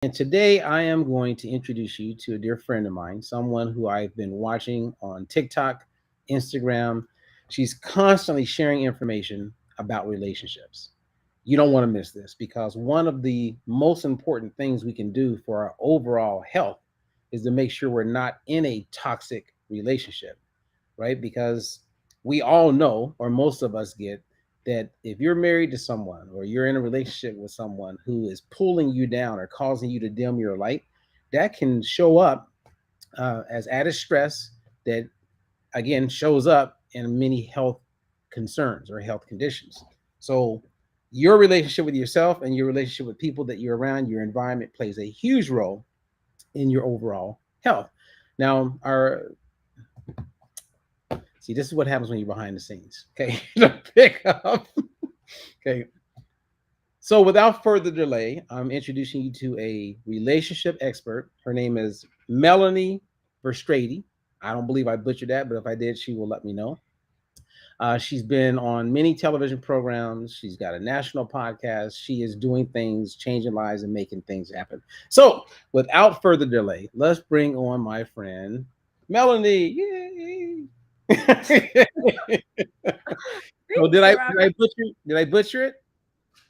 And today I am going to introduce you to a dear friend of mine, someone who I've been watching on TikTok, Instagram. She's constantly sharing information about relationships. You don't want to miss this because one of the most important things we can do for our overall health is to make sure we're not in a toxic relationship, right? Because we all know, or most of us get, that if you're married to someone or you're in a relationship with someone who is pulling you down or causing you to dim your light, that can show up as added stress that, again, shows up in many health concerns or health conditions. So, your relationship with yourself and your relationship with people that you're around, your environment plays a huge role in your overall health. Now, our See, this is what happens when you're behind the scenes. Okay, pick up. Okay, so without further delay, I'm introducing you to a relationship expert. Her name is Melanie Verstrady. I don't believe I butchered that, but if I did, she will let me know. She's been on many television programs. She's got a national podcast. She is doing things, changing lives, and making things happen. So, without further delay, let's bring on my friend Melanie. Yay! So Thank you, Robert. did I butcher it?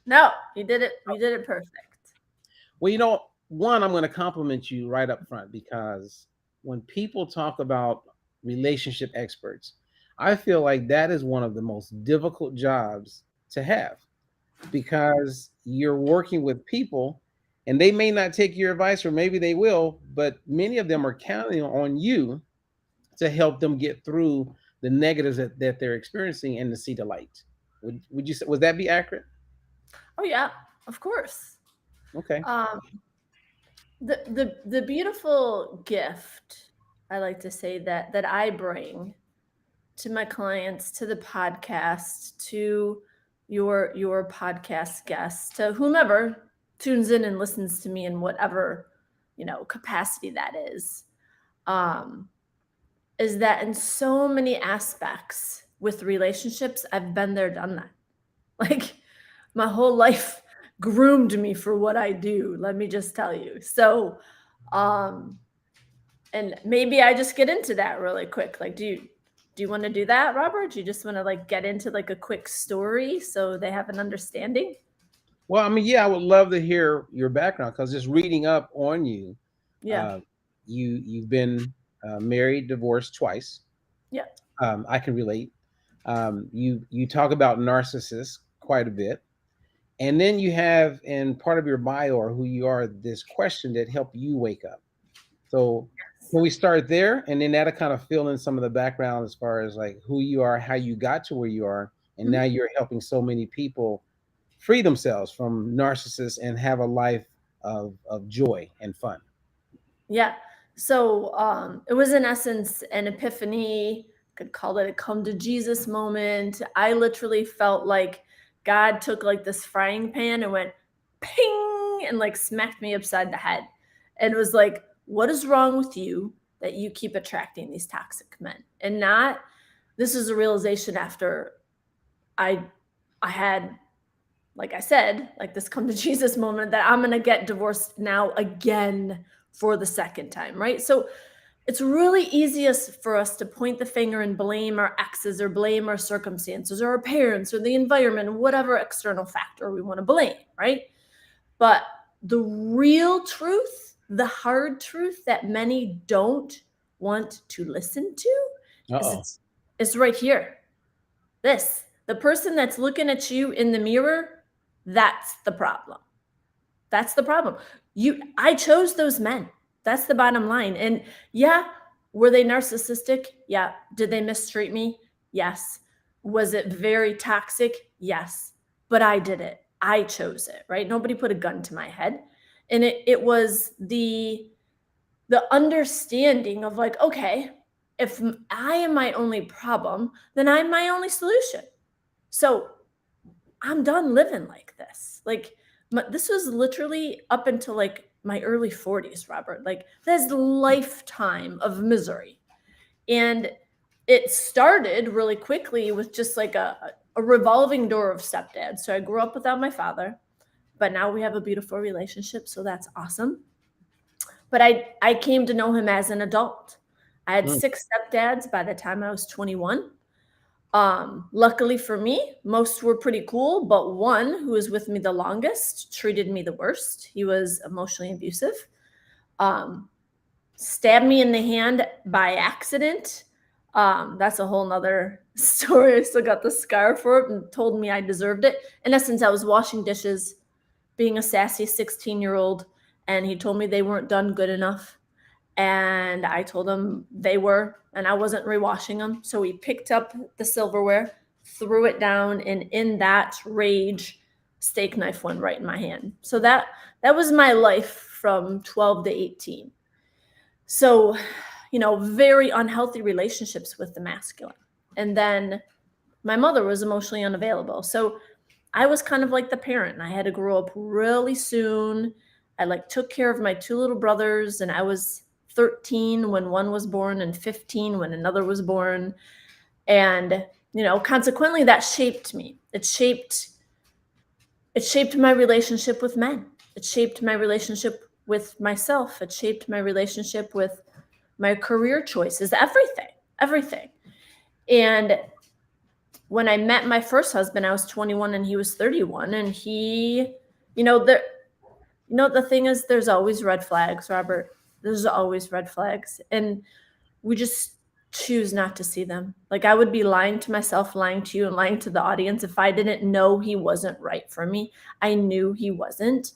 No, you did it. You did it perfect. Well, one, I'm going to compliment you right up front because when people talk about relationship experts, I feel like that is one of the most difficult jobs to have because you're working with people and they may not take your advice or maybe they will, but many of them are counting on you to help them get through the negatives that they're experiencing and to see the light. Would you say, would that be accurate? Oh yeah, of course. Okay. Um, the beautiful gift I like to say that I bring to my clients, to the podcast, to your podcast guests, to whomever tunes in and listens to me in whatever capacity that um, is that in so many aspects with relationships, I've been there, done that. Like my whole life groomed me for what I do, let me just tell you. So, um and maybe I just get into that really quick. Like do you want to do that, Robert? Do you just want to like get into like a quick story so they have an understanding? Well, I mean, yeah, I would love to hear your background because just reading up on you, Yeah. uh, you've been married, divorced twice. Yeah. I can relate. You talk about narcissists quite a bit, and then you have in part of your bio or who you are this question that helped you wake up. So can we start there, and then that'll kind of fill in some of the background as far as like who you are, how you got to where you are, and Mhm. now you're helping so many people free themselves from narcissists and have a life of joy and fun. Yeah. So it was in essence an epiphany, could call it a come to Jesus moment. I literally felt like God took like this frying pan and went ping and like smacked me upside the head. And was like, what is wrong with you that you keep attracting these toxic men? And not this is a realization after I I had, like I said, like this come to Jesus moment that I'm going to get divorced now again for the second time, right? So it's really easiest for us to point the finger and blame our exes or blame our circumstances or our parents or the environment, whatever external factor we want to blame, right? But the real truth, the hard truth that many don't want to listen to Uh is oh. it's right here. This, the person that's looking at you in the mirror, that's the problem. That's the problem. I chose those men. That's the bottom line. And yeah, were they narcissistic? Yeah. Did they mistreat me? Yes. Was it very toxic? Yes. But I did it. I chose it, right? Nobody put a gun to my head. And it was the understanding of like, okay, if I am my only problem, then I'm my only solution. So I'm done living like this. Like, this was literally up until like my early 40s, Robert. Like, that's lifetime of misery. And it started really quickly with just like a revolving door of stepdad. So I grew up without my father. but now we have a beautiful relationship, so that's awesome. But I came to know him as an adult. I had Mm. 6 stepdads by the time I was 21. Luckily for me, most were pretty cool, but one who was with me the longest treated me the worst. He was emotionally abusive. Um, Stabbed me in the hand by accident. That's a whole nother story. I still got the scar for it and told me I deserved it. In essence, I was washing dishes, being a sassy 16-year-old, and he told me they weren't done good enough. And I told him they were, and I wasn't rewashing them. So he picked up the silverware, threw it down, and in that rage, steak knife went right in my hand. So that was my life from 12 to 18. So, very unhealthy relationships with the masculine. And then my mother was emotionally unavailable. So I was kind of like the parent, and I had to grow up really soon. I took care of my 2 little brothers, and I was 13 when one was born and 15 when another was born. And, consequently that shaped me. It shaped my relationship with men. It shaped my relationship with myself. It shaped my relationship with my career choices, everything, everything. And when I met my first husband, I was 21 and he was 31. And the thing is, there's always red flags, Robert. There's always red flags. And we just choose not to see them. Like, I would be lying to myself, lying to you, and lying to the audience if I didn't know he wasn't right for me. I knew he wasn't,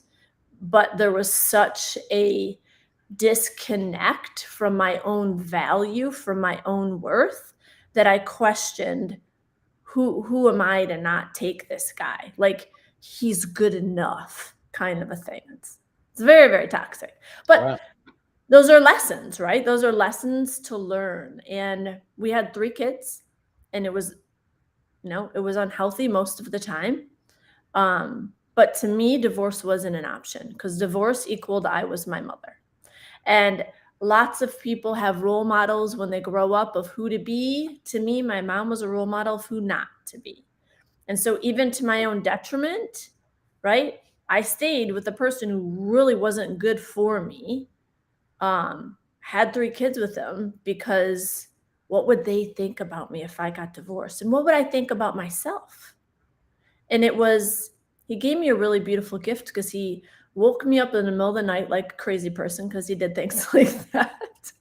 but there was such a disconnect from my own value, from my own worth, that I questioned, who am I to not take this guy? Like, he's good enough, kind of a thing. It's very, very toxic. But Wow. those are lessons, right? Those are lessons to learn. And we had 3 kids, and it was unhealthy most of the time. But to me, divorce wasn't an option, because divorce equaled I was my mother. And lots of people have role models when they grow up of who to be. To me, my mom was a role model of who not to be. And so, even to my own detriment, right, I stayed with a person who really wasn't good for me. Had 3 kids with him, because what would they think about me if I got divorced? And what would I think about myself? And he gave me a really beautiful gift, because he woke me up in the middle of the night like a crazy person, because he did things like that.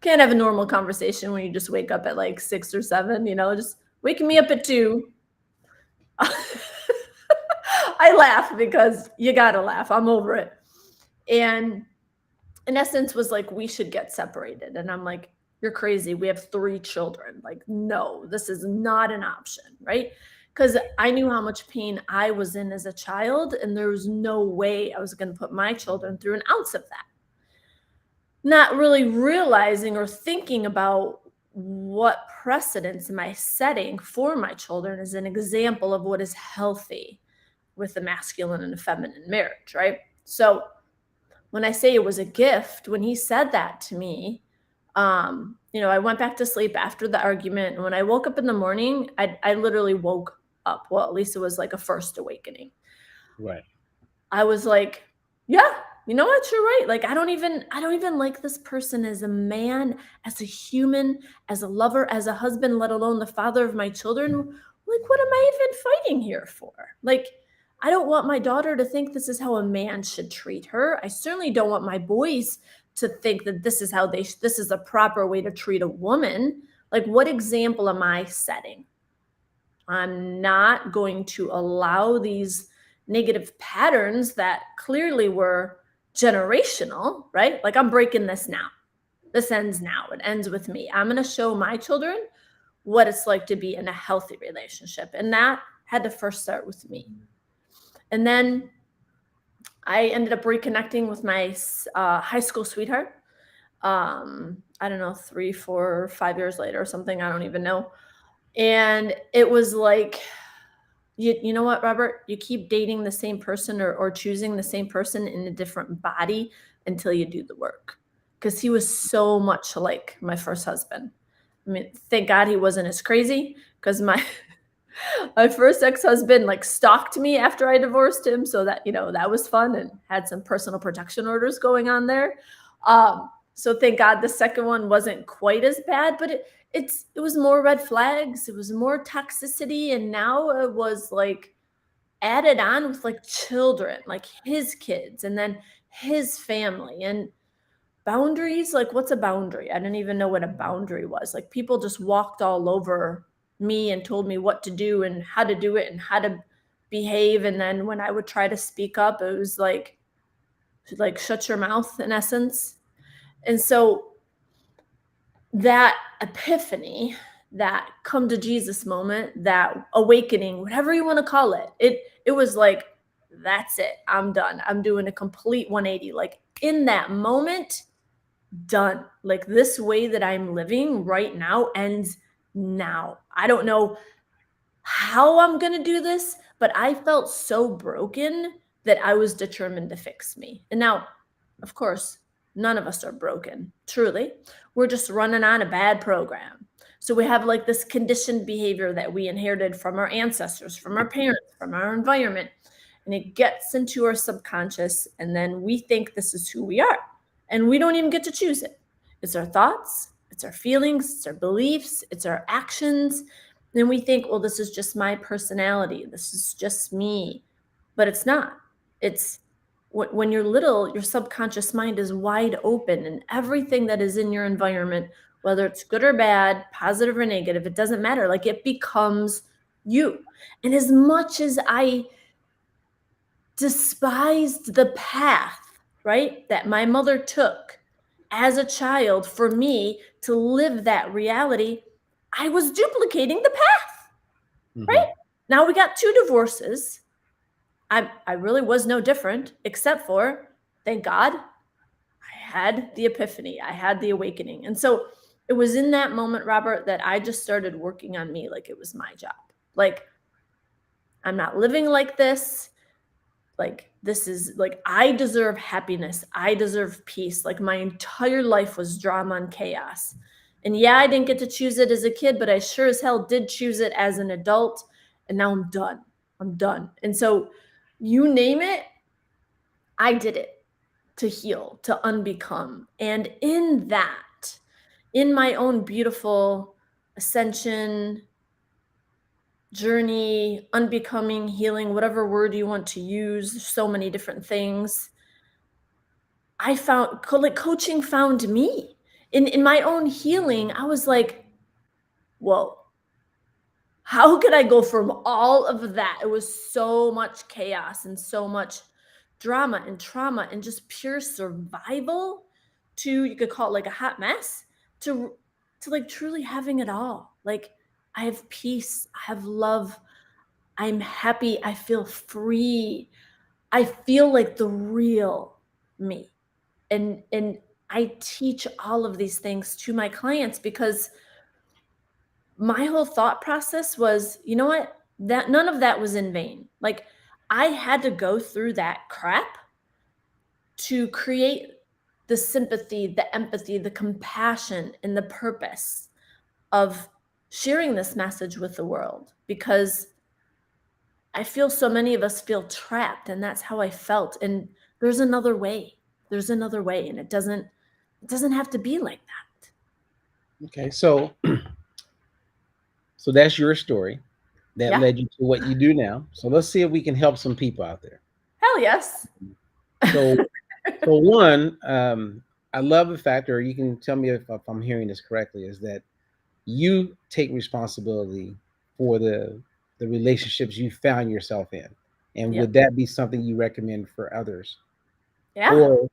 Can't have a normal conversation when you just wake up at like 6 or 7, just waking me up at 2. I laugh because you gotta laugh. I'm over it. And in essence was like, we should get separated. And I'm like, you're crazy. We have 3 children. Like, no, this is not an option, right? Because I knew how much pain I was in as a child, and there was no way I was going to put my children through an ounce of that. Not really realizing or thinking about what precedents am I setting for my children as an example of what is healthy with the masculine and the feminine marriage, right? So when I say it was a gift, when he said that to me, I went back to sleep after the argument. And when I woke up in the morning, I literally woke up. Well, at least it was like a first awakening. Right. I was like, yeah, you know what? You're right. Like, I don't even like this person as a man, as a human, as a lover, as a husband, let alone the father of my children. Like, what am I even fighting here for? Like, I don't want my daughter to think this is how a man should treat her. I certainly don't want my boys to think that this is a proper way to treat a woman. Like, what example am I setting? I'm not going to allow these negative patterns that clearly were generational, right? Like, I'm breaking this now. This ends now. It ends with me. I'm going to show my children what it's like to be in a healthy relationship. And that had to first start with me. And then I ended up reconnecting with my high school sweetheart. I don't know, 3, 4, 5 years later or something. I don't even know. And it was like, you know what, Robert? You keep dating the same person, or choosing the same person in a different body until you do the work. Because he was so much like my first husband. I mean, thank God he wasn't as crazy, because My first ex-husband like stalked me after I divorced him, so that that was fun and had some personal protection orders going on there. So thank God the second one wasn't quite as bad, but it was more red flags, it was more toxicity, and now it was like added on with like children, like his kids, and then his family and boundaries. Like, what's a boundary? I didn't even know what a boundary was. Like, people just walked all over me and told me what to do and how to do it and how to behave. And then when I would try to speak up, it was like shut your mouth in essence. And so that epiphany, that come to Jesus moment, that awakening, whatever you want to call it, it was like, that's it. I'm done. I'm doing a complete 180. Like in that moment, done. Like this way that I'm living right now ends now. I don't know how I'm going to do this, but I felt so broken that I was determined to fix me. And now, of course, none of us are broken, truly. We're just running on a bad program. So we have like this conditioned behavior that we inherited from our ancestors, from our parents, from our environment. And it gets into our subconscious, and then we think this is who we are. And we don't even get to choose it. It's our thoughts, it's our feelings, it's our beliefs, it's our actions. And we think, well, this is just my personality, this is just me. But it's not. It's when you're little, your subconscious mind is wide open, and everything that is in your environment, whether it's good or bad, positive or negative, it doesn't matter. Like it becomes you. And as much as I despised the path, right, that my mother took as a child for me to live that reality, I was duplicating the path, Hmm. right? Now we got 2 divorces. I really was no different, except for, thank God, I had the epiphany, I had the awakening. And so it was in that moment, Robert, that I just started working on me like it was my job. Like, I'm not living like this. Like, this is like, I deserve happiness. I deserve peace. Like, my entire life was drama and chaos. And yeah, I didn't get to choose it as a kid, but I sure as hell did choose it as an adult. And now I'm done. I'm done. And so, you name it, I did it to heal, to unbecome. And in that, in my own beautiful ascension, journey, unbecoming, healing, whatever word you want to use, there's so many different things. I found like coaching found me. In my own healing, I was like, whoa, how could I go from all of that? It was so much chaos and so much drama and trauma and just pure survival to, you could call it like a hot mess, to like truly having it all. Like, I have peace, I have love, I'm happy, I feel free. I feel like the real me. And I teach all of these things to my clients because my whole thought process was, you know what? That none of that was in vain. Like, I had to go through that crap to create the sympathy, the empathy, the compassion, and the purpose of sharing this message with the world, because I feel so many of us feel trapped, and that's how I felt. And there's another way. There's another way, and it doesn't have to be like that. Okay, so that's your story that Yeah. led you to what you do now. So let's see if we can help some people out there. Hell yes. So, so one, I love the fact, or you can tell me if I'm hearing this correctly, is that you take responsibility for the relationships you found yourself in, and Yep. would that be something you recommend for others? Yeah. Or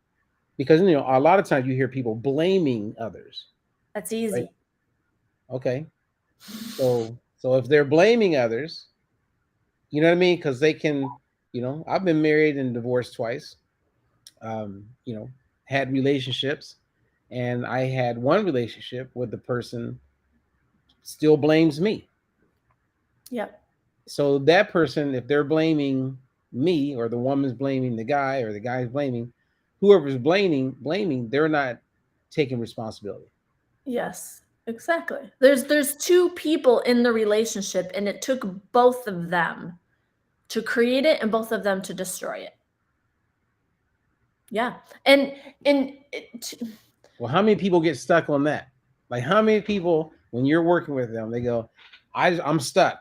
because a lot of times you hear people blaming others, That's right? easy. Okay, so if they're blaming others, you know what I mean? Because they can, I've been married and divorced twice. Um, you know, had relationships, and I had one relationship with the person still blames me. Yep. So that person, if they're blaming me, or the woman's blaming the guy, or the guy's blaming whoever's blaming, they're not taking responsibility. Yes. Exactly. There's two people in the relationship, and it took both of them to create it and both of them to destroy it. Yeah. And Well, how many people get stuck on that? Like, how many people, when you're working with them, they go, I'm stuck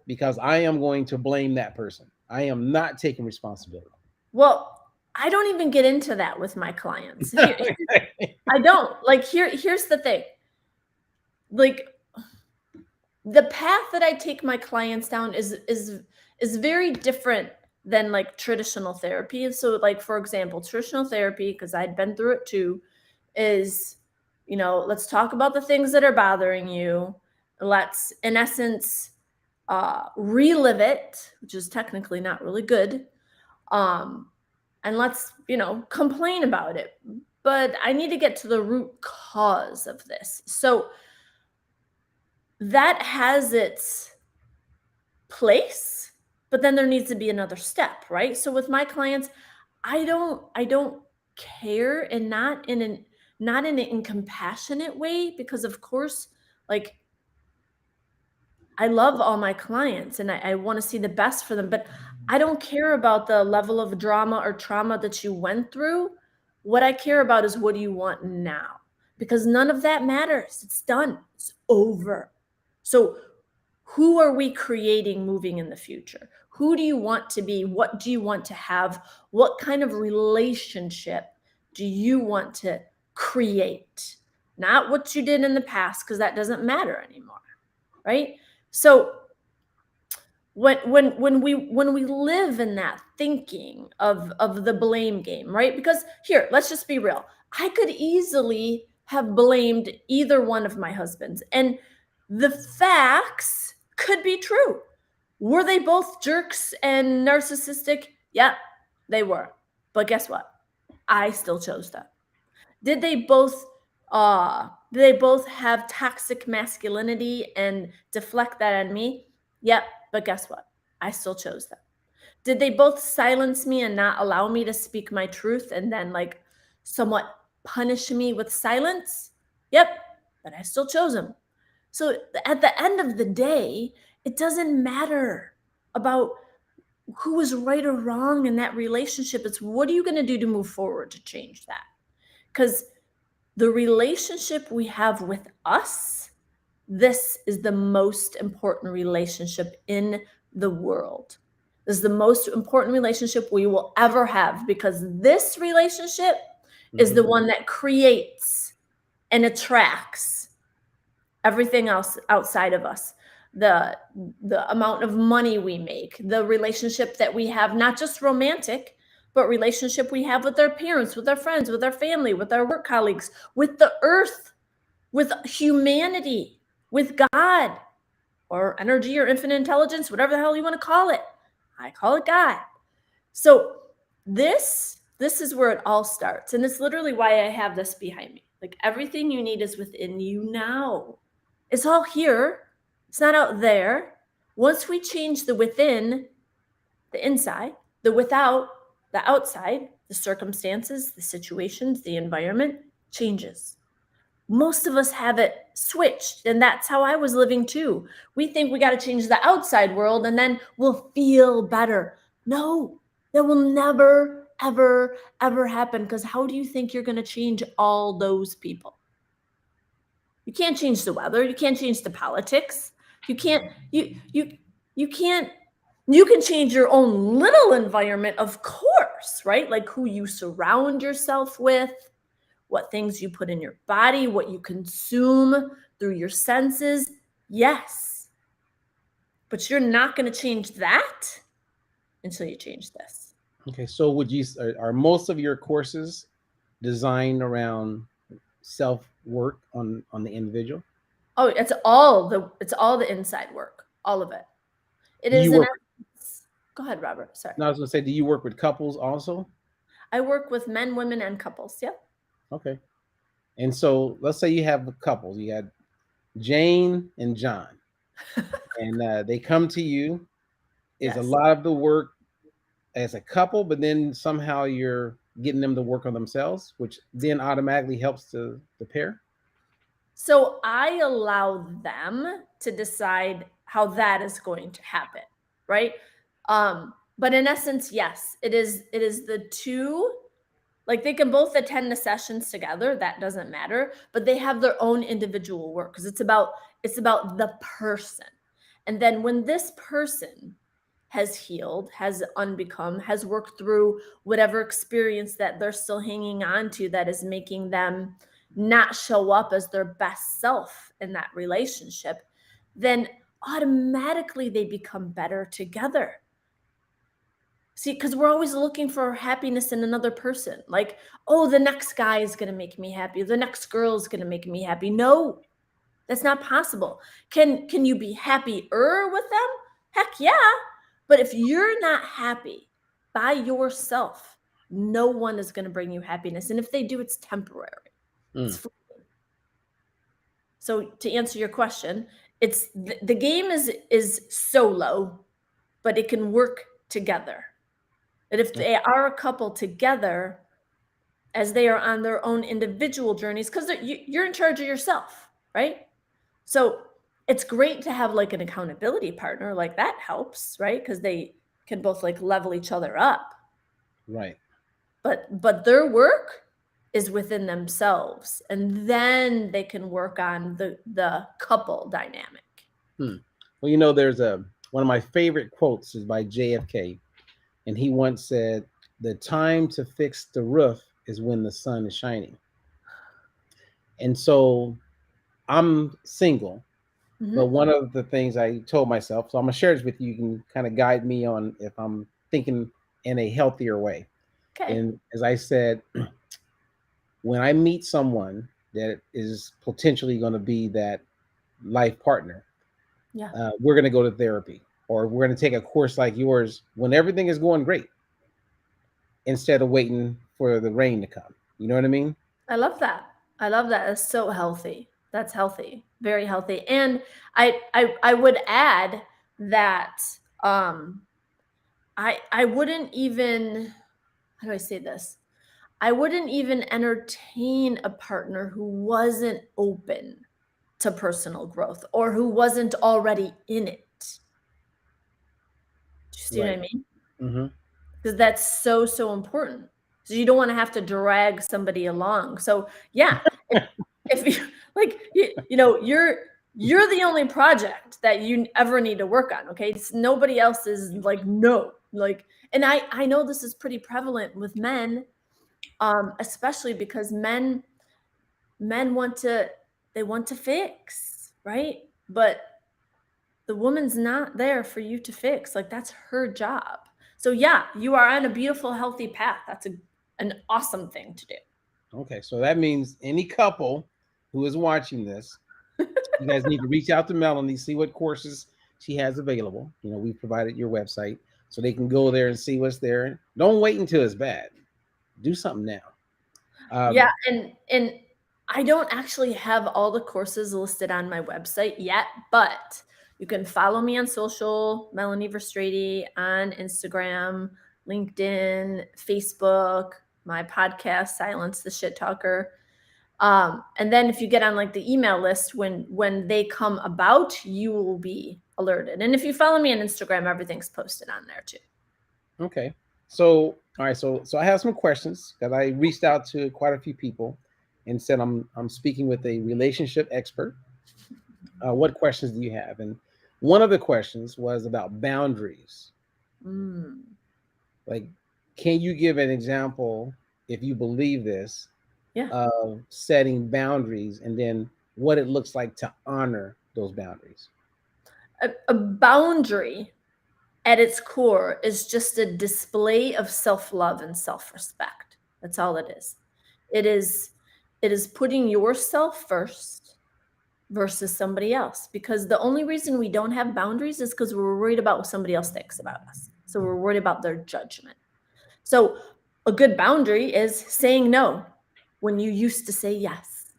because I am going to blame that person. I am not taking responsibility. well, I don't even get into that with my clients. I don't. Like here's the thing. Like the path that I take my clients down is very different than like traditional therapy. And so like for example, traditional therapy, because I'd been through it too, is let's talk about the things that are bothering you. Let's in essence relive it, which is technically not really good. Um and let's, complain about it. But I need to get to the root cause of this. So that has its place, but then there needs to be another step, right? So with my clients, I don't care, and not in an incompassionate way, because of course, like, I love all my clients and I want to see the best for them, but I don't care about the level of drama or trauma that you went through. What I care about is, what do you want now? Because none of that matters. It's done. It's over. So who are we creating moving in the future? Who do you want to be? What do you want to have? What kind of relationship do you want to create? Not what you did in the past, because that doesn't matter anymore, right? So when we live in that thinking of the blame game, right? Because here, let's just be real. I could easily have blamed either one of my husbands, and the facts could be true. Were they both jerks and narcissistic? Yeah, they were. But guess what? I still chose them. Did they both have toxic masculinity and deflect that on me? Yep, but guess what? I still chose them. Did they both silence me and not allow me to speak my truth, and then like somewhat punish me with silence? Yep, but I still chose them. So at the end of the day, it doesn't matter about who was right or wrong in that relationship. It's, what are you going to do to move forward to change that? Because the relationship we have with us, this is the most important relationship in the world. This is the most important relationship we will ever have, because this relationship is Mhm. the one that creates and attracts everything else outside of us. The amount of money we make, the relationship that we have, not just romantic, but relationship we have with our parents, with our friends, with our family, with our work colleagues, with the earth, with humanity, with God, or energy, or infinite intelligence, whatever the hell you want to call it. I call it God. So this is where it all starts, and it's literally why I have this behind me. Like, everything you need is within you now. It's all here. It's not out there. Once we change the within, the inside, the without, the outside, the circumstances, the situations, the environment changes. Most of us have it switched, and that's how I was living too. We think we got to change the outside world and then we'll feel better. No, that will never, ever, ever happen, because how do you think you're going to change all those people? You can't change the weather, you can't change the politics. You can't you can't you can change your own little environment, of course, right? Like who you surround yourself with, what things you put in your body, what you consume through your senses. Yes. But you're not going to change that until you change this. Okay, so are most of your courses designed around self work on the individual? Oh, it's all the inside work, all of it. It Do you is an work? essence. Go ahead, Robert. Sorry. No, I was going to say, do you work with couples also? I work with men, women, and couples. Yep. Okay, and so let's say you have a couple. You had Jane and John, and they come to you. Is a Yes. lot of the work as a couple, but then somehow you're getting them to work on themselves, which then automatically helps the pair. So I allow them to decide how that is going to happen, right? But in essence, yes, it is the two, like they can both attend the sessions together, that doesn't matter, but they have their own individual work because it's about the person. And then when this person has healed, has unbecome, has worked through whatever experience that they're still hanging on to that is making them not show up as their best self in that relationship, then automatically they become better together. See, because we're always looking for happiness in another person. Like, oh, the next guy is going to make me happy. The next girl is going to make me happy. No, that's not possible. Can you be happier with them? Heck yeah. But if you're not happy by yourself, no one is going to bring you happiness. And if they do, it's temporary. It's Mm, fleeting. So to answer your question, it's the game is solo, but it can work together. That if o- they are a couple together, as they are on their own individual journeys, because you're in charge of yourself, right? So it's great to have like an accountability partner, like that helps, right? Because they can both like level each other up. right. But their work is within themselves, and then they can work on the couple dynamic. Hmm. Well, there's a one of my favorite quotes is by JFK, and he once said, "The time to fix the roof is when the sun is shining." And so I'm single, but Hmm. one of the things I told myself, so I'm gonna share this with you. You can kind of guide me on if I'm thinking in a healthier way. Okay. And as I said, when I meet someone that is potentially going to be that life partner, Yeah. we're going to go to therapy or we're going to take a course like yours when everything is going great instead of waiting for the rain to come. You know what I mean? I love that. I love that. That's so healthy. That's healthy. Very healthy. And I would add that um I wouldn't even, how do I say this? I wouldn't even entertain a partner who wasn't open to personal growth or who wasn't already in it. Do you see what I Right. mean? Mm-hmm. Because that's so, so important. So you don't want to have to drag somebody along. So yeah, if you like, you're the only project that you ever need to work on. Okay, it's nobody else is like no like, and I know this is pretty prevalent with men, especially because men want to, they want to fix, right? But the woman's not there for you to fix. Like that's her job. So yeah, you are on a beautiful, healthy path. That's an awesome thing to Okay. So that means any couple who is watching this, you guys need to reach out to Melanie, see what courses she has available. We provided your website so they can go there and see what's there. Don't wait until it's bad. Do something now. Yeah, Um, and I don't actually have all the courses listed on my website yet, but you can follow me on social, Melanie Verstrady, on Instagram, LinkedIn, Facebook, my podcast, Silence the Shit Talker. And then if you get on like the email list, when they come about, you will be alerted. And if you follow me on Instagram, everything's posted on there too. Okay. So, all right. So I have some questions because I reached out to quite a few people and said I'm speaking with a relationship expert. What questions do you have? And one of the questions was about boundaries. Mm, Like, can you give an example, if you believe this, yeah. of setting boundaries and then what it looks like to honor those boundaries? A boundary at its core is just a display of self-love and self-respect. That's all it is. It is it is putting yourself first versus somebody else, because the only reason we don't have boundaries is because we're worried about what somebody else thinks about us. So we're worried about their judgment. So a good boundary is saying no when you used to say yes.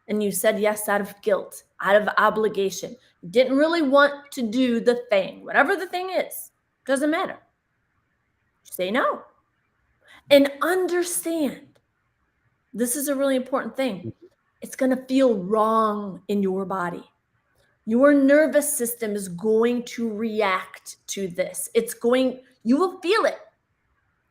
And you said yes out of guilt, out of obligation. You didn't really want to do the thing, whatever the thing is, doesn't matter. Say no. And understand, this is a really important thing. it's going to feel wrong in your body. Your nervous system is going to react to this. You will feel it.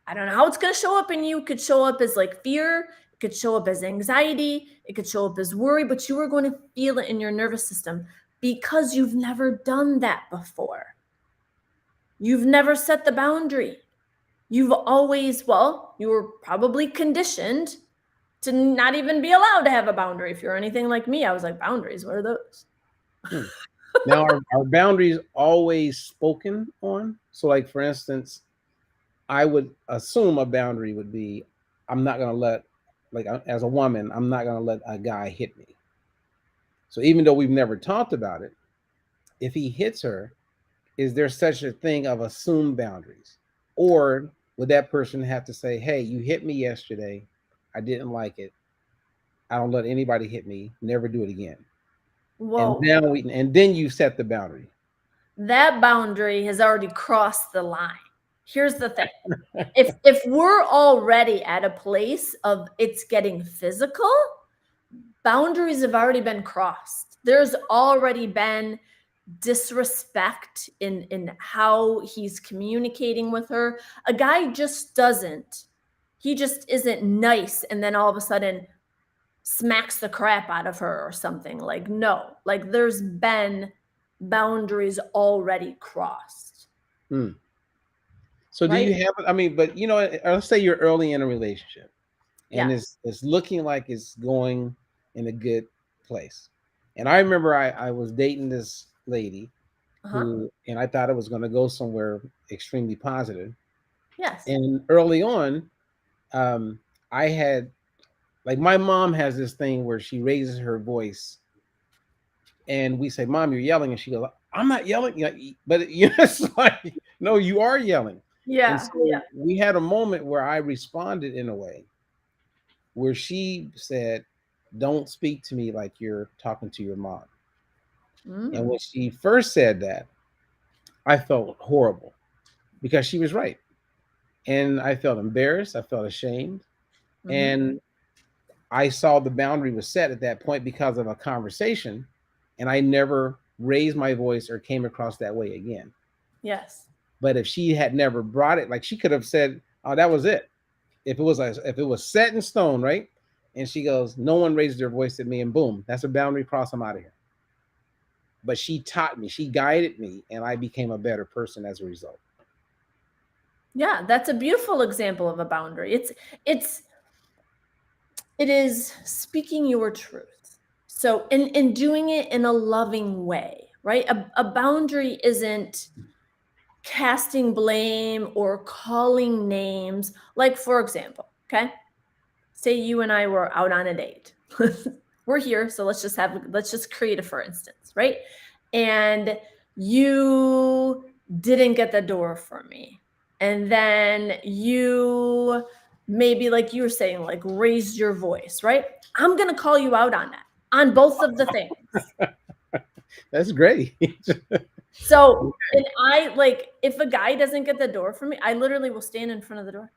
I don't know how it's going to show up in you. It could show up as like fear. It could show up as anxiety. It could show up as worry, but you are going to feel it in your nervous system because you've never done that before. You've never set the boundary. You were probably conditioned to not even be allowed to have a boundary. If you're anything like me, I was like, boundaries, what are those? Hmm. Now, are boundaries always spoken on? So, like for instance, I would assume a boundary would be, I'm not gonna let, like as a woman, I'm not gonna let a guy hit me. So even though we've never talked about it, if he hits her, is there such a thing of assumed boundaries, or would that person have to say, "Hey, you hit me yesterday, I didn't like it. I don't let anybody hit me. Never do it again." And Whoa, now and then you set the boundary. that boundary has already crossed the line. Here's the thing. If we're already at a place of it's getting physical, boundaries have already been crossed. There's already been disrespect in how he's communicating with her. A guy just doesn't. He just isn't nice and then all of a sudden smacks the crap out of her or something. Like no. Like there's been boundaries already crossed. Hmm. So do Right? you have? I mean, but let's say you're early in a relationship, and Yeah. it's looking like it's going in a good place. And I remember I was dating this lady Uh-huh. who, and I thought it was going to go somewhere extremely positive. Yes. And early on, um, I had, like, my mom has this thing where she raises her voice, and we say, "Mom, you're yelling," and she goes, "I'm not yelling," but it's like, no, you are yelling. And Yeah. so we had a moment where I responded in a way where she said, "Don't speak to me like you're talking to your mom." And Mm. when she first said that, I felt horrible because she was right. And I felt embarrassed. I felt ashamed. Mm-hmm. And I saw the boundary was set at that point because of a conversation. And I never raised my voice or came across that way again. Yes. But if she had never brought it, like she could have said, "Oh, that was it." If it was set in stone, right? And she goes, "No one raised their voice at me," and boom, that's a boundary cross. I'm out of here. But she taught me, she guided me, and I became a better person as a result. Yeah, that's a beautiful example of a boundary. It's it is speaking your truth. So in doing it in a loving way, right? A boundary isn't casting blame or calling names. Like for example, okay? Say you and I were out on a date. We're here, so let's just create a for instance, right? And you didn't get the door for me. And then you maybe like you were saying like raised your voice, right? I'm going to call you out on that. On both of the things. That's great. So, and I like if a guy doesn't get the door for me, I literally will stand in front of the door.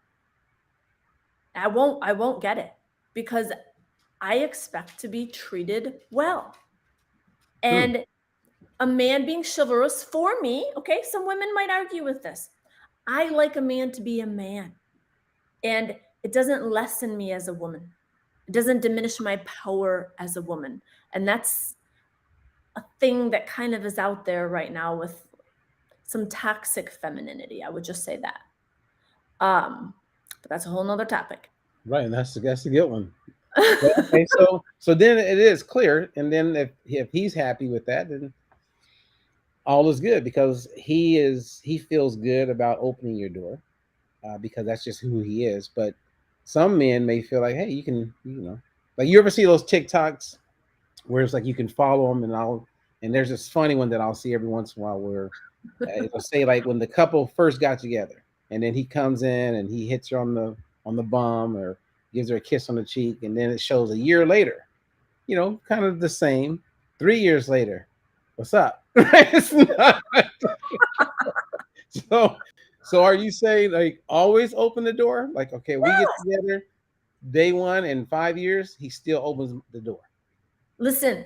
I won't get it because I expect to be treated well. Hmm. And a man being chivalrous for me, okay, some women might argue with this. I like a man to be a man. And it doesn't lessen me as a woman. It doesn't diminish my power as a woman. And that's a thing that kind of is out there right now with some toxic femininity. I would just say that. But that's a whole nother topic. Right, and that's a good one. But okay, so then it is clear, and then if he's happy with that, then all is good because he feels good about opening your door, because that's just who he is. But some men may feel like, hey, like you ever see those TikToks where it's like you can follow them, and there's this funny one that I'll see every once in a while where it'll say like when the couple first got together, and then he comes in and he hits her on the bum or gives her a kiss on the cheek, and then it shows a year later, kind of the same. 3 years later, what's up? It's not, so so are you saying like always open the door? Like, okay, we get together day one, in 5 years, he still opens the door. Listen,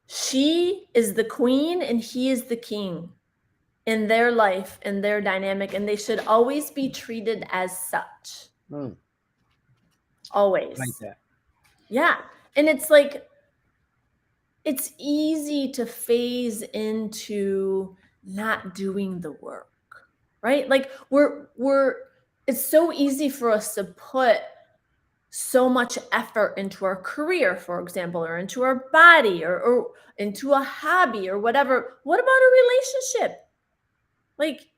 she is the queen and he is the king in their life, in their dynamic, and they should always be treated as such. Mm, like Always. that. Yeah. And it's like, it's easy to phase into not doing the work, right? Like it's so easy for us to put so much effort into our career, for example, or into our body, or into a hobby or whatever. What about a relationship? Like,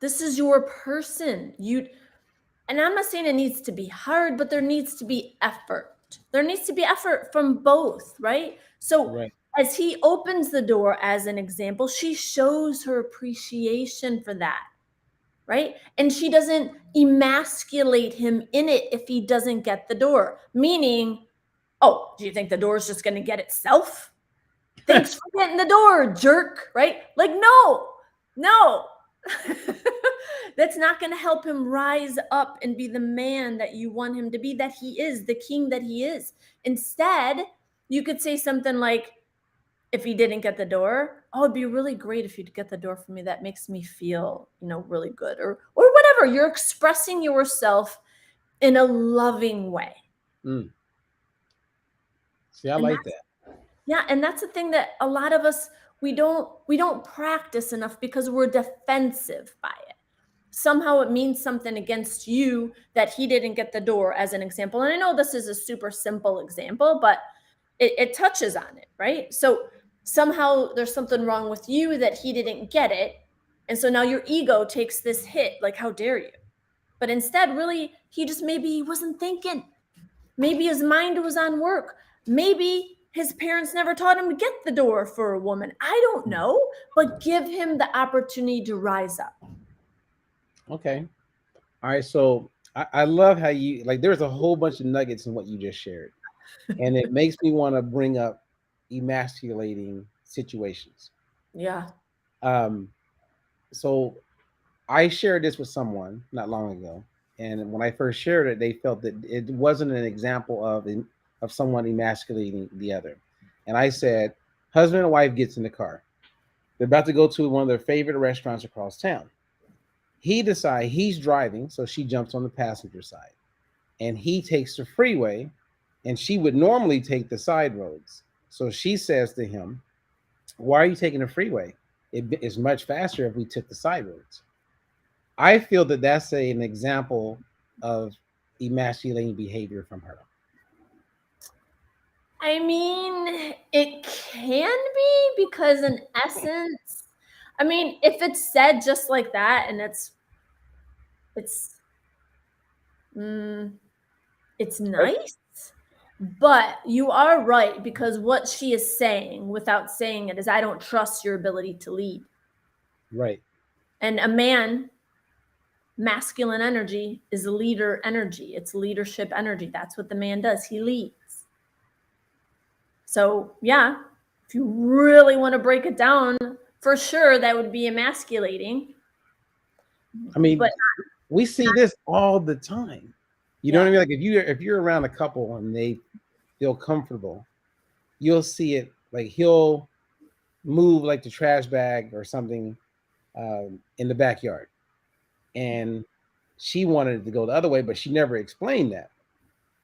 this is your person. And I'm not saying it needs to be hard, but there needs to be effort. There needs to be effort from both, right? So Right. as he opens the door, as an example, she shows her appreciation for that, right? And she doesn't emasculate him in it if he doesn't get the door. Meaning, oh, do you think the door's just going to get itself? Thanks for getting the door, jerk, right? Like, no, no. That's not going to help him rise up and be the man that you want him to be, that he is, the king that he is. Instead, you could say something like, if he didn't get the door, oh, it'd be really great if you'd get the door for me. That makes me feel, really good, or whatever. You're expressing yourself in a loving way. Mm. See, I And like that's, that. yeah, and that's the thing that a lot of us, we don't practice enough because we're defensive by it. Somehow it means something against you that he didn't get the door, as an example. And I know this is a super simple example, but it touches on it, right? So somehow there's something wrong with you that he didn't get it. And so now your ego takes this hit, like, how dare you? But instead, really, maybe he wasn't thinking. Maybe his mind was on work. Maybe his parents never taught him to get the door for a woman. I don't Mm. know, but give him the opportunity to rise up. Okay. All right. So I love how you like. There's a whole bunch of nuggets in what you just shared, and it makes me want to bring up emasculating situations. Yeah. Um, so I shared this with someone not long ago, and when I first shared it, they felt that it wasn't an example of someone emasculating the other. And I said, husband and wife gets in the car. They're about to go to one of their favorite restaurants across town. He decides he's driving, so she jumps on the passenger side, and he takes the freeway, and she would normally take the side roads. So she says to him, "Why are you taking the freeway? It is much faster if we took the side roads." I feel that that's an example of emasculating behavior from her. I mean, it can be, because in essence, I mean, if it's said just like that, and it's mm, it's Right. nice, but you are right, because what she is saying without saying it is, I don't trust your ability to lead. Right. And a man, masculine energy is leader energy. It's leadership energy. That's what the man does. He leads. So, yeah, if you really want to break it down, for sure that would be emasculating. I mean, But we see this all the time. You know what I yeah, mean? Like if you're around a couple and they feel comfortable, you'll see it. Like he'll move like the trash bag or something in the backyard, and she wanted it to go the other way, but she never explained that.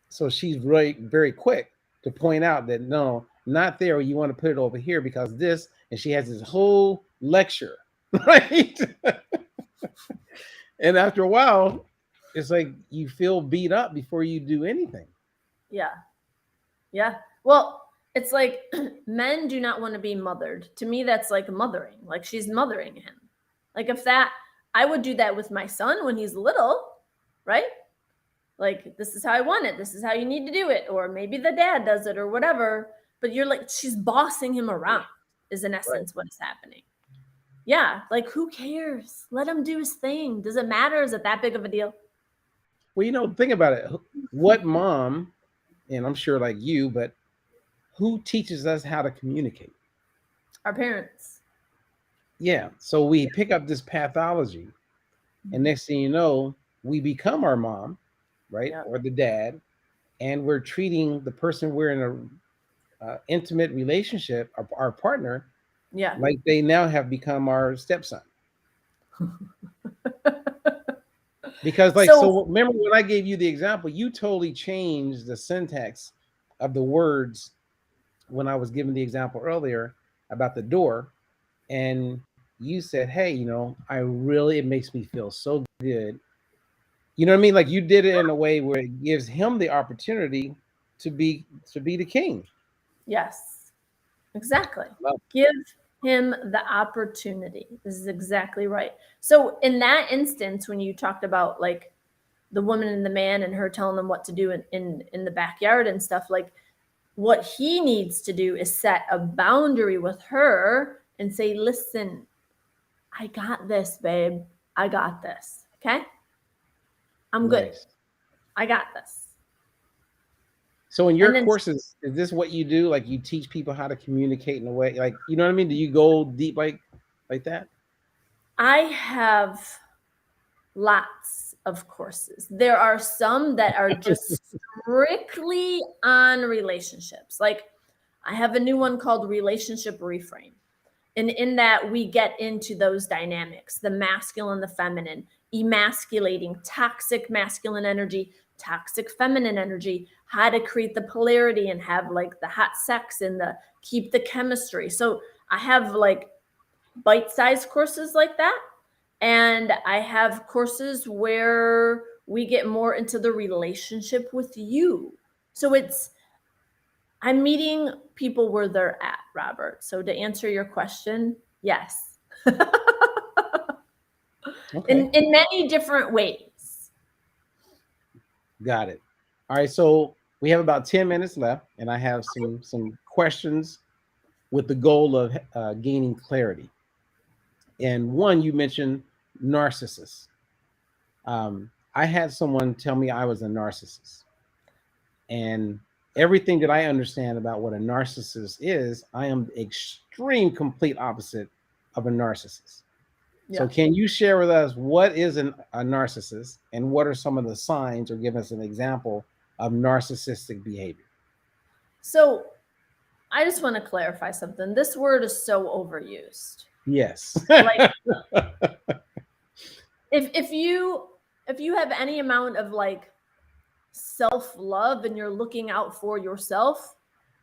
So she's very very quick to point out that no, not there. You want to put it over here because this, and she has this whole lecture, right? And after a while, it's like you feel beat up before you do anything. yeah, yeah. Well, it's like men do not want to be mothered. To me, that's like mothering. Like, she's mothering him. Like, if that, I would do that with my son when he's little, right? Like, this is how I want it. This is how you need to do it. Or maybe the dad does it or whatever. But you're like, she's bossing him around, is in Right. essence what is happening. Yeah. Like, who cares? Let him do his thing. Does it matter? Is it that big of a deal? Well, think about it. What mom, and I'm sure like you, but who teaches us how to communicate? Our parents. Yeah. So we pick up this pathology, and Mhm. next thing you know, we become our mom, right, Yeah. or the dad, and we're treating the person we're in a intimate relationship, our partner, Yeah. like they now have become our stepson. Because, like, So so remember when I gave you the example, you totally changed the syntax of the words when I was giving the example earlier about the door. And you said, hey, I really, it makes me feel so good. You know what I mean? Like you did it in a way where it gives him the opportunity to be the king. yes, exactly. Love Give him the opportunity. This is exactly right. So in that instance, when you talked about like the woman and the man and her telling them what to do in the backyard and stuff, like what he needs to do is set a boundary with her and say, listen, I got this, babe. I got this. Okay. I'm good. Nice. I got this. So in your And then courses, is this what you do? Like you teach people how to communicate in a way, like you know what I mean? Do you go deep like that? I have lots of courses. There are some that are just strictly on relationships. Like I have a new one called Relationship Reframe. And in that, we get into those dynamics, the masculine, the feminine, emasculating toxic masculine energy, toxic feminine energy, how to create the polarity and have like the hot sex and the keep the chemistry. So I have like bite-sized courses like that. And I have courses where we get more into the relationship with you. So I'm meeting people where they're at, Robert. So to answer your question, yes. Okay, in many different ways. got it. All right, so we have about 10 minutes left, and I have some questions with the goal of gaining clarity. And one, you mentioned narcissists. I had someone tell me I was a narcissist, and everything that I understand about what a narcissist is, I am the extreme complete opposite of a narcissist. So, Yeah. can you share with us what is a narcissist and what are some of the signs, or give us an example of narcissistic behavior? So I just want to clarify something. This word is so overused. Yes. Like if you have any amount of like self-love and you're looking out for yourself,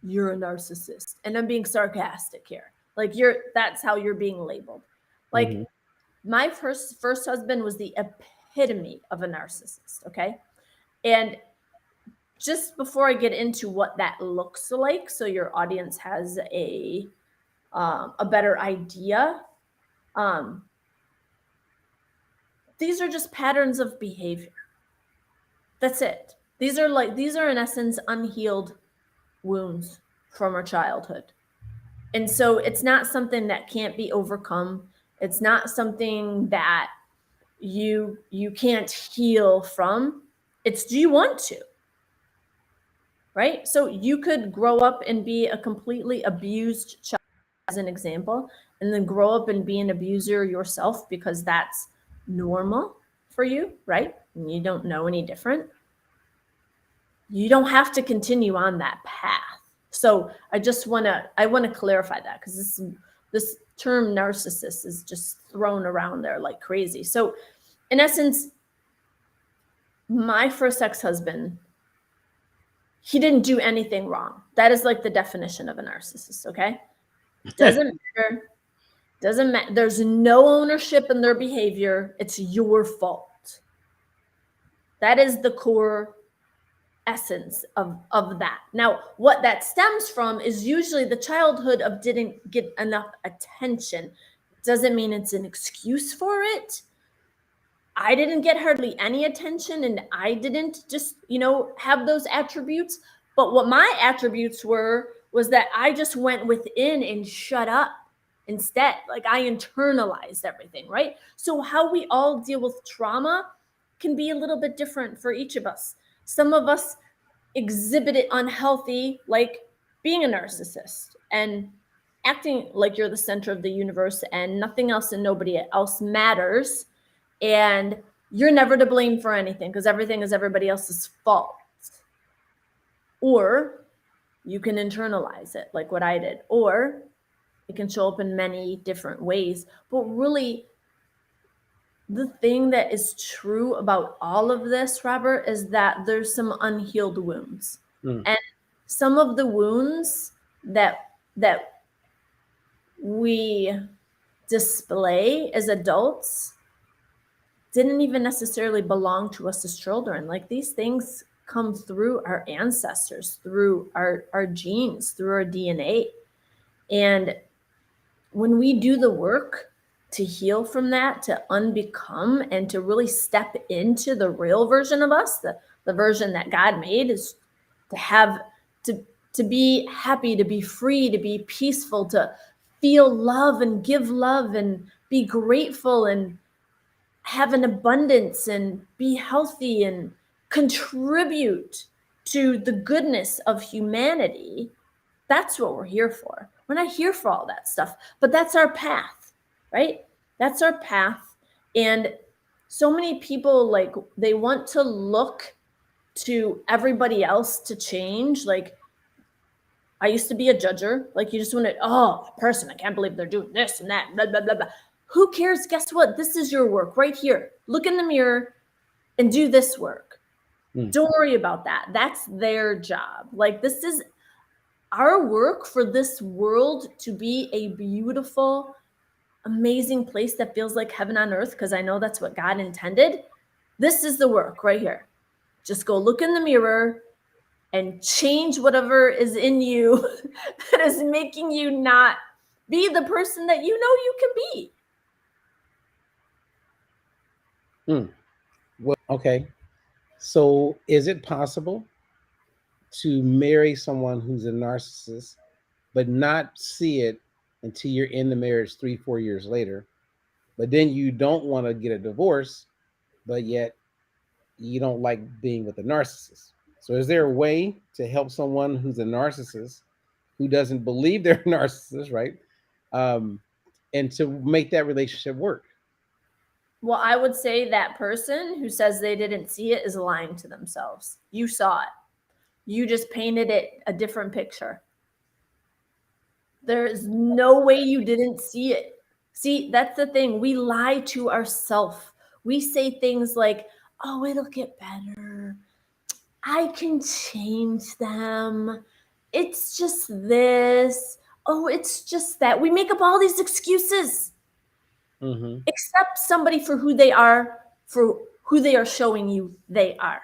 you're a narcissist. And I'm being sarcastic here. Like that's how you're being labeled. Like Hmm. my first husband was the epitome of a narcissist, okay? And just before I get into what that looks like, so your audience has a better idea, um, these are just patterns of behavior. That's it. These are in essence unhealed wounds from our childhood. And so it's not something that can't be overcome. It's not something that you can't heal from. It's, do you want to? Right? So you could grow up and be a completely abused child, as an example, and then grow up and be an abuser yourself because that's normal for you, right? And you don't know any different. You don't have to continue on that path. So I want to clarify that, because this term narcissist is just thrown around there like crazy. So in essence, my first ex-husband, he didn't do anything wrong. That is like the definition of a narcissist, okay? Doesn't matter. Doesn't matter. There's no ownership in their behavior. It's your fault. That is the core essence of that. Now, what that stems from is usually the childhood of didn't get enough attention. Doesn't mean it's an excuse for it. I didn't get hardly any attention, and I didn't just, have those attributes. But what my attributes were was that I just went within and shut up instead. Like I internalized everything, right? So how we all deal with trauma can be a little bit different for each of us. Some of us exhibit it unhealthy, like being a narcissist and acting like you're the center of the universe and nothing else and nobody else matters, and you're never to blame for anything because everything is everybody else's fault. Or You can internalize it like what I did, or it can show up in many different ways. But really, the thing that is true about all of this, Robert, is that there's some unhealed wounds. Mm, And some of the wounds that we display as adults didn't even necessarily belong to us as children. Like these things come through our ancestors, through our genes, through our DNA. And when we do the work to heal from that, to unbecome, and to really step into the real version of us, the version that God made, is to have to to be happy, to be free, to be peaceful, to feel love and give love and be grateful and have an abundance and be healthy and contribute to the goodness of humanity. That's what we're here for. We're not here for all that stuff, but that's our path, right? That's our path. And so many people, like, they want to look to everybody else to change. Like, I used to be a judger. Like, you just want to, oh, a person, I can't believe they're doing this and that, blah, blah, blah, blah. Who cares? Guess what? This is your work right here. Look in the mirror and do this work. mm, Don't worry about that. That's their job. Like, this is our work for this world to be a beautiful, amazing place that feels like heaven on earth, because I know that's what God intended. This is the work right here. Just go look in the mirror and change whatever is in you that is making you not be the person that you know you can be. mm. Well, okay. So, is it possible to marry someone who's a narcissist, but not see it until you're in the marriage 3, 4 years later? But then you don't want to get a divorce, but yet you don't like being with a narcissist. So, is there a way to help someone who's a narcissist, who doesn't believe they're a narcissist, right? Um, and to make that relationship work? Well, I would say that person who says they didn't see it is lying to themselves. You saw it. You just painted it a different picture. There's no way you didn't see it. See, that's the thing. We lie to ourselves. We say things like, oh, it'll get better. I can change them. It's just this. Oh, it's just that. We make up all these excuses. Mm-hmm. Accept somebody for who they are, for who they are showing you they are.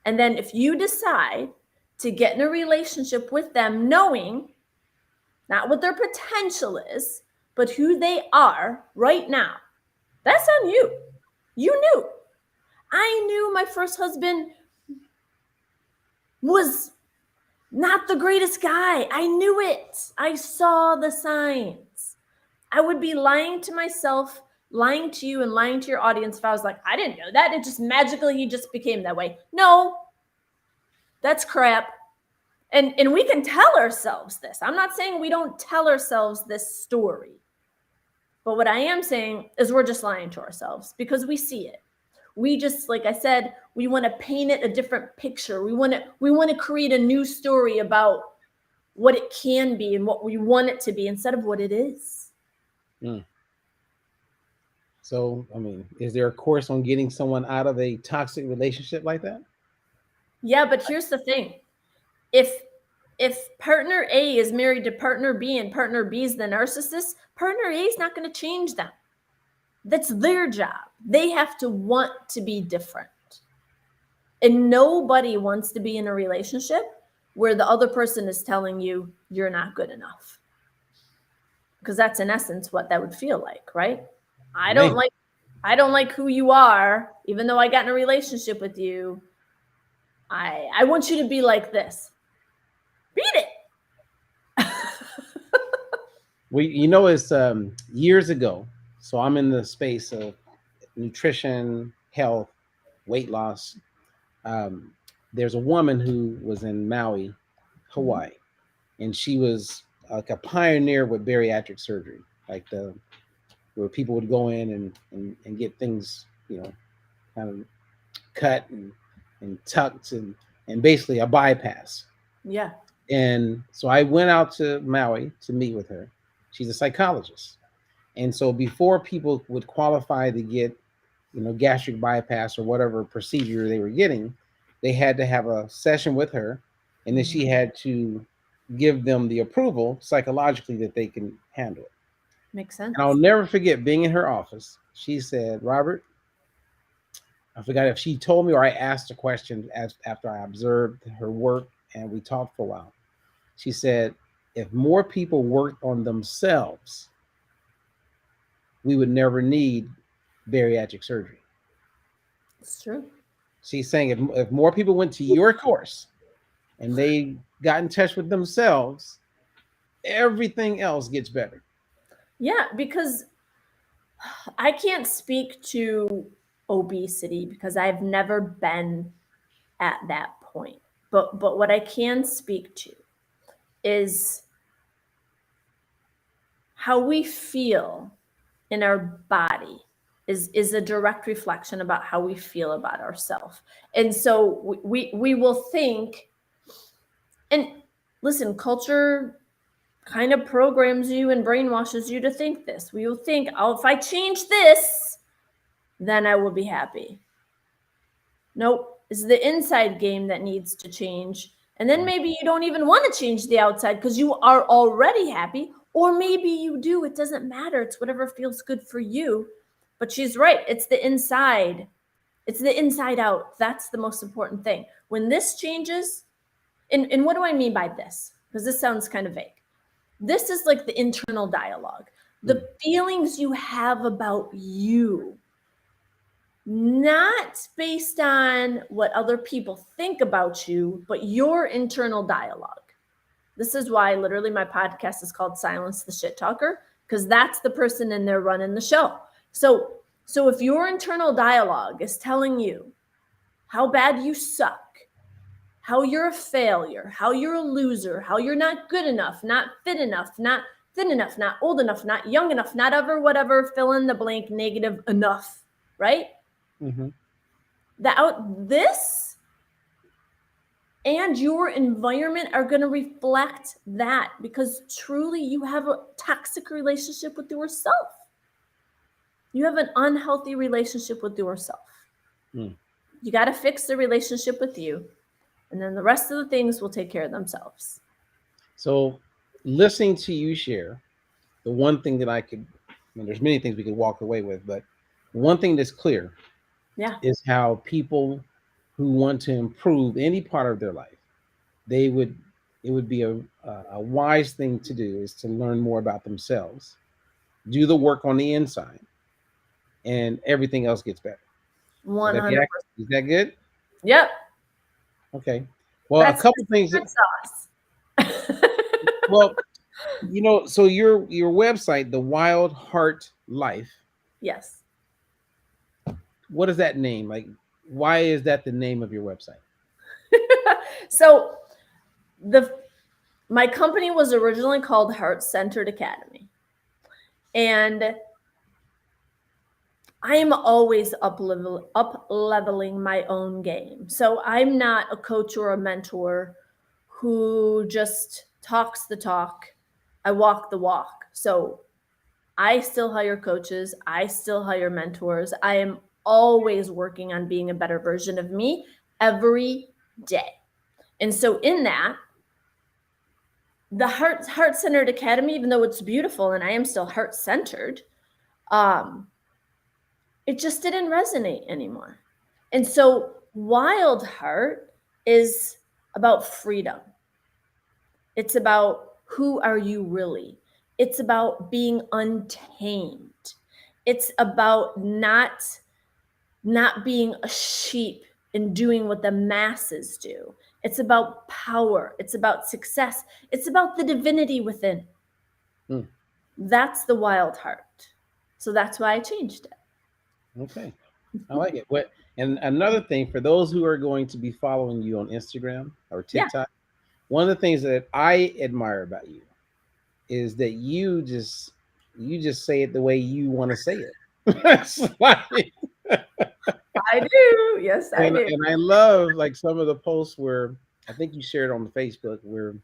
And then if you decide to get in a relationship with them, knowing not what their potential is, but who they are right now, that's on you. You knew. I knew my first husband was not the greatest guy. I knew it. I saw the signs. I would be lying to myself, lying to you, and lying to your audience if I was like, I didn't know that. It just magically, he just became that way. No, that's crap. And we can tell ourselves this. I'm not saying we don't tell ourselves this story. But what I am saying is we're just lying to ourselves because we see it. We just, like I said, we want to paint it a different picture. We want to create a new story about what it can be and what we want it to be instead of what it is. Mm. So, I mean, is there a course on getting someone out of a toxic relationship like that? Yeah, but here's the thing. If partner A is married to partner B and partner B is the narcissist, partner A is not going to change them. That's their job. They have to want to be different. And nobody wants to be in a relationship where the other person is telling you you're not good enough. Because that's in essence what that would feel like, right? I don't Man, like who you are, even though I got in a relationship with you. I want you to be like this. Beat it. it's years ago. So I'm in the space of nutrition, health, weight loss. Um, there's a woman who was in Maui, Hawaii, and she was like a pioneer with bariatric surgery, like the where people would go in and get things, kind of cut and tucked and basically a bypass. Yeah. And so I went out to Maui to meet with her. She's a psychologist. And so before people would qualify to get, gastric bypass or whatever procedure they were getting, they had to have a session with her, and then Mhm. she had to give them the approval psychologically that they can handle it. Makes And I'll sense. never forget being in her office. She said, Robert, I forgot if she told me or I asked a question as after I observed her work and we talked for a while. She said, if more people worked on themselves, we would never need bariatric surgery. It's true. She's saying if more people went to your course and they got in touch with themselves, everything else gets better. Yeah, because I can't speak to obesity because I've never been at that point. But what I can speak to is how we feel in our body is a direct reflection about how we feel about ourselves. And so we will think, and listen, culture kind of programs you and brainwashes you to think this. We will think, oh, if I change this, then I will be happy. Nope. It's the inside game that needs to change. And then maybe you don't even want to change the outside because you are already happy. Or maybe you do. It doesn't matter. It's whatever feels good for you. But she's right. It's the inside. It's the inside out. That's the most important thing. When this changes, and what do I mean by this? Because this sounds kind of vague. This is like the internal dialogue, the Mm. feelings you have about you, not based on what other people think about you, but your internal dialogue. This is why literally my podcast is called Silence the Shit Talker, because that's the person in there running the show. So if your internal dialogue is telling you how bad you suck, how you're a failure, how you're a loser, how you're not good enough, not fit enough, not thin enough, not old enough, not young enough, not ever, whatever, fill in the blank, negative enough, right? Mm-hmm. This and your environment are going to reflect that because truly you have a toxic relationship with yourself. You have an unhealthy relationship with yourself. Mm. You got to fix the relationship with you, and then the rest of the things will take care of themselves. So, listening to you share, the one thing that there's many things we could walk away with, but one thing that's clear Yeah. is how people who want to improve any part of their life, they would it would be a wise thing to do is to learn more about themselves, do the work on the inside, and everything else gets better. Would that be 100%. Is that good? Yep. Okay. Well, a That's couple the things that secret sauce. well, so your website, the Wild Heart Life, Yes. what is that name? Like, why is that the name of your website? So the my company was originally called Heart Centered Academy. And I am always up leveling my own game. So I'm not a coach or a mentor who just talks the talk. I walk the walk. So I still hire coaches. I still hire mentors. I am always working on being a better version of me every day. And so in that, the Heart Centered Academy, even though it's beautiful and I am still heart centered, um, it just didn't resonate anymore. And so Wild Heart is about freedom. It's about who are you really? It's about being untamed. It's about not being a sheep and doing what the masses do. It's about power. It's about success. It's about the divinity within. Hmm. That's the Wild Heart. So that's why I changed it. Okay. I like it. What and another thing for those who are going to be following you on Instagram or Yeah. TikTok, one of the things that I admire about you is that you just say it the way you want to say it. It's like, I do. Yes, I and do. and I love like some of the posts where I think you shared on Facebook where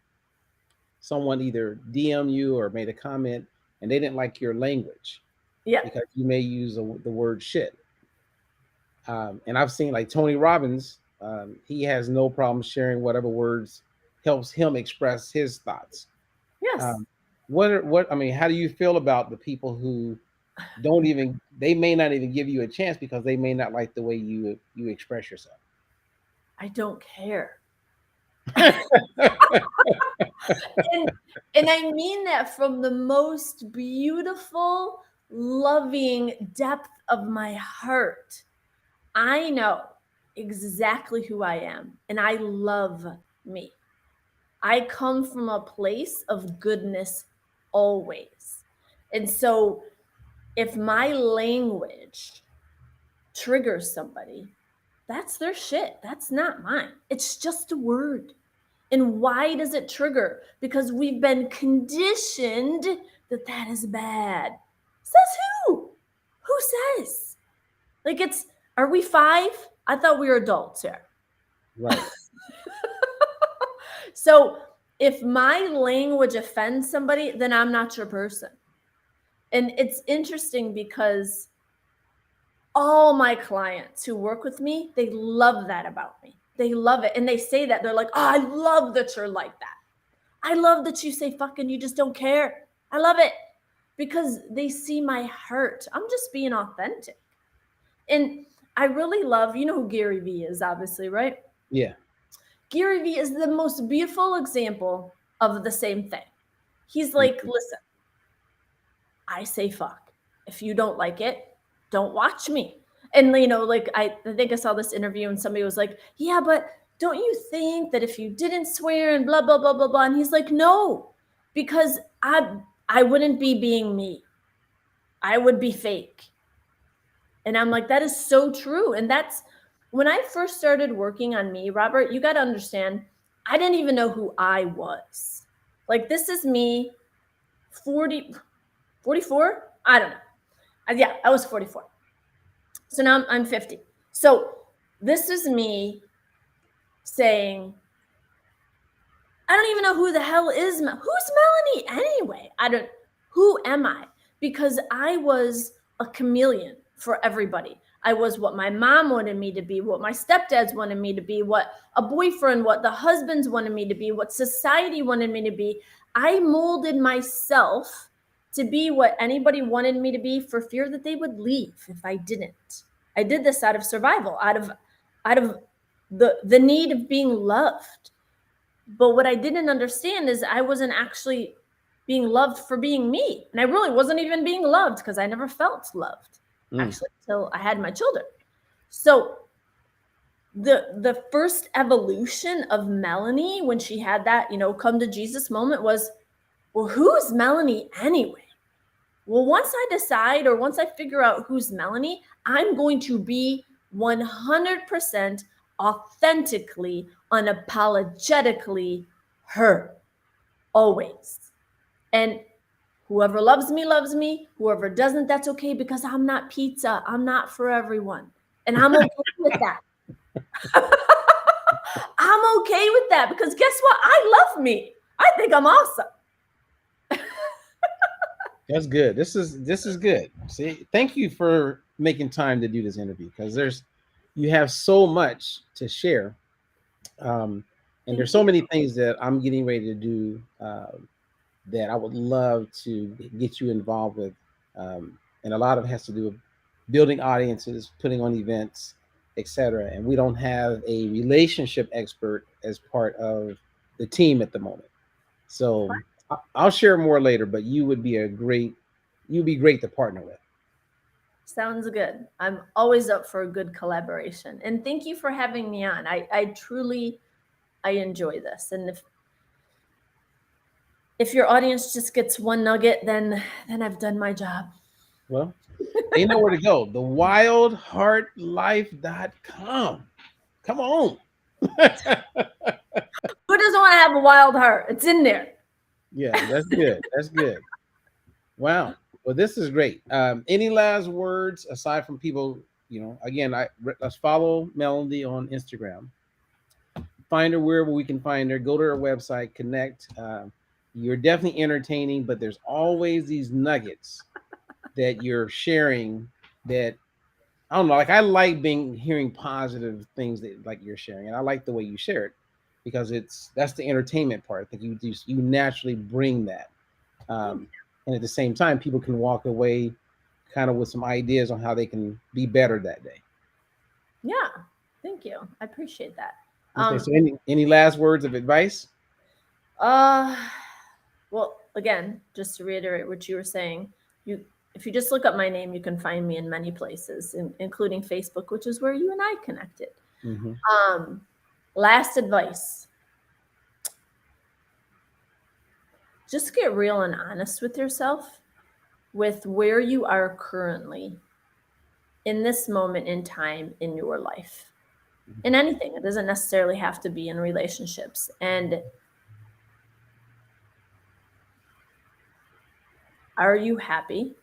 someone either DM you or made a comment and they didn't like your language Yeah. because you may use the word shit. And I've seen like Tony Robbins, he has no problem sharing whatever words helps him express his thoughts. Yes. Um, what I mean, how do you feel about the people who don't even they may not even give you a chance because they may not like the way you express yourself? I don't care. and and I mean that from the most beautiful, loving depth of my heart. I know exactly who I am, and I love me. I come from a place of goodness always. And so if my language triggers somebody, that's their shit. That's not mine. It's just a word. And why does it trigger? Because we've been conditioned that that is bad. Says who? Who says? Like it's, are we five? I thought we were adults here. Right. So if my language offends somebody, then I'm not your person. And it's interesting because all my clients who work with me, they love that about me. They love it. And they say that. They're like, oh, I love that you're like that. I love that you say fuck and you just don't care. I love it because they see my heart. I'm just being authentic. And I really love, you know who Gary Vee is, obviously, right? Yeah. Gary Vee is the most beautiful example of the same thing. He's like, Mhm. listen, I say fuck. If you don't like it, don't watch me. And like I think I saw this interview and somebody was like, yeah, but don't you think that if you didn't swear and blah blah blah blah blah? And he's like, no, because I wouldn't be being me. I would be fake. And I'm like, that is so true. And that's when I first started working on me, Robert, you got to understand, I didn't even know who I was. Like, this is me 40, 44. I don't know. Yeah, I was 44. So now I'm 50. So this is me saying, I don't even know who the hell is who's Melanie anyway. I don't who am I? Because I was a chameleon for everybody. I was what my mom wanted me to be, what my stepdads wanted me to be, what a boyfriend, what the husbands wanted me to be, what society wanted me to be. I molded myself to be what anybody wanted me to be for fear that they would leave if I didn't. I did this out of survival, out of the need of being loved. But what I didn't understand is I wasn't actually being loved for being me. And I really wasn't even being loved because I never felt loved Mm. actually until I had my children. So the first evolution of Melanie when she had that, come to Jesus moment was, well, who's Melanie anyway? Well, once I decide or once I figure out who's Melanie, I'm going to be 100% authentically, unapologetically her, always. And whoever loves me, loves me. Whoever doesn't, that's okay because I'm not pizza. I'm not for everyone. And I'm okay with that. I'm okay with that because guess what? I love me. I think I'm awesome. That's good. This is good. See, thank you for making time to do this interview because you have so much to share, um, and there's Thank so you. many things that I'm getting ready to do that I would love to get you involved with, and a lot of it has to do with building audiences, putting on events, etc. And we don't have a relationship expert as part of the team at the moment. So I'll share more later, but you'd be great to partner with. Sounds good. I'm always up for a good collaboration. And thank you for having me on. I truly I enjoy this. And if your audience just gets one nugget, then I've done my job. Well, they know where to go. TheWildHeartLife.com. Come on. Who doesn't want to have a wild heart? It's in there. Yeah, that's good. That's good. Wow. Well, this is great. Any last words aside from people? Again, let's follow Melody on Instagram. Find her wherever we can find her. Go to her website, connect. You're definitely entertaining, but there's always these nuggets that you're sharing that I don't know. Like I like being hearing positive things that like you're sharing, and I like the way you share it because that's the entertainment part. I think you naturally bring that, Thank um, and at the same time, people can walk away kind of with some ideas on how they can be better that day. Yeah, thank you. I appreciate that. Okay, so Um, any last words of advice? uh, well, again, just to reiterate what you were saying, you if you just look up my name, you can find me in many places, including Facebook, which is where you and I connected. Mm-hmm. Um, Last advice: just get real and honest with yourself, with where you are currently in this moment in time in your life. In anything, it doesn't necessarily have to be in relationships. And are you happy?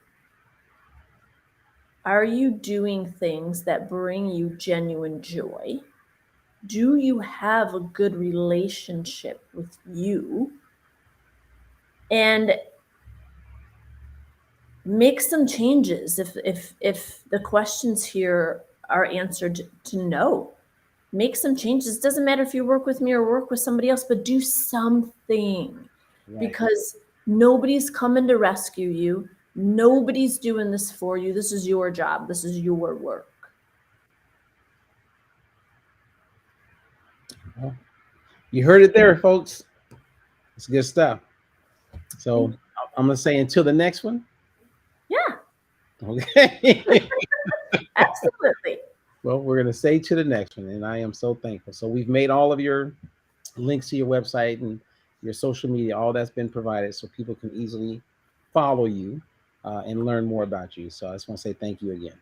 Are you doing things that bring you genuine joy? Do you have a good relationship with you? And make some changes if the questions here are answered to no. Make some changes. It doesn't matter if you work with me or work with somebody else, but do something, Right. because nobody's coming to rescue you. Nobody's doing this for you. This is your job. This is your work. Well, you heard it there, folks. It's good stuff. So Thank you. I'm gonna say until the next one. Yeah, Okay. absolutely. Well, we're gonna say to the next one, and I am so thankful. So we've made all of your links to your website and your social media. All that's been provided, so people can easily follow you and learn more about you. So I just want to say thank you again.